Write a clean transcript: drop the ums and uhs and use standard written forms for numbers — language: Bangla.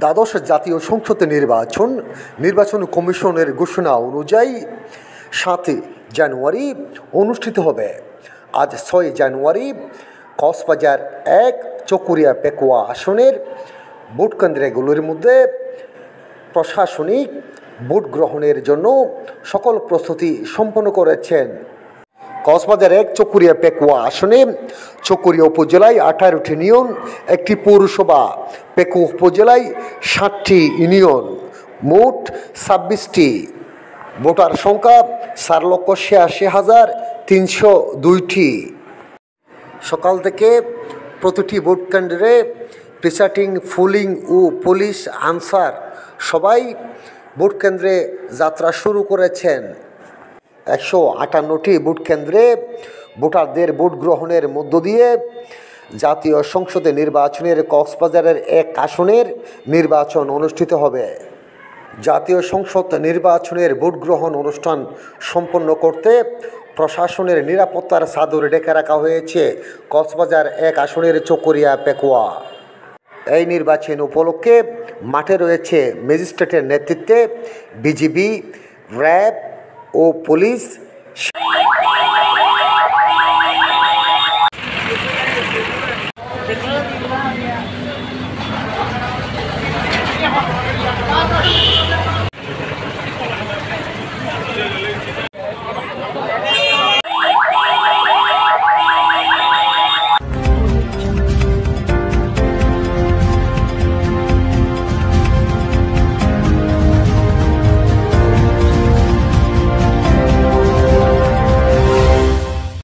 দ্বাদশ জাতীয় সংসদ নির্বাচন কমিশনের ঘোষণা অনুযায়ী 7 জানুয়ারি অনুষ্ঠিত হবে। আজ 6 জানুয়ারি কক্সবাজার 1 চকরিয়া পেকুয়া আসনের ভোট কেন্দ্রগুলোর মধ্যে প্রশাসনিক ভোট গ্রহণের জন্য সকল প্রস্তুতি সম্পন্ন করেছেন। কক্সবাজার 1 চকরিয়া পেকুয়া আসনে চকরিয়া উপজেলায় 18টি ইউনিয়ন, একটি পৌরসভা, পেকুয়া উপজেলায় 7টি ইউনিয়ন, মোট 26টি। ভোটার সংখ্যা 4,86,302টি। সকাল থেকে প্রতিটি ভোট কেন্দ্রে প্রিসাইডিং, পুলিং ও পুলিশ আনসার সবাই ভোট কেন্দ্রে যাত্রা শুরু করেছেন। 158টি ভোট কেন্দ্রে ভোটারদের ভোট গ্রহণের মধ্য দিয়ে জাতীয় সংসদে নির্বাচনের কক্সবাজারের 1 আসনের নির্বাচন অনুষ্ঠিত হবে। জাতীয় সংসদ নির্বাচনের ভোট গ্রহণ অনুষ্ঠান সম্পন্ন করতে প্রশাসনের নিরাপত্তার চাদর ঢেকে রাখা হয়েছে কক্সবাজার 1 আসনের চকরিয়া পেকুয়া। এই নির্বাচন উপলক্ষে মাঠে রয়েছে ম্যাজিস্ট্রেটের নেতৃত্বে বিজিবি, র্যাব ও পুলিশ।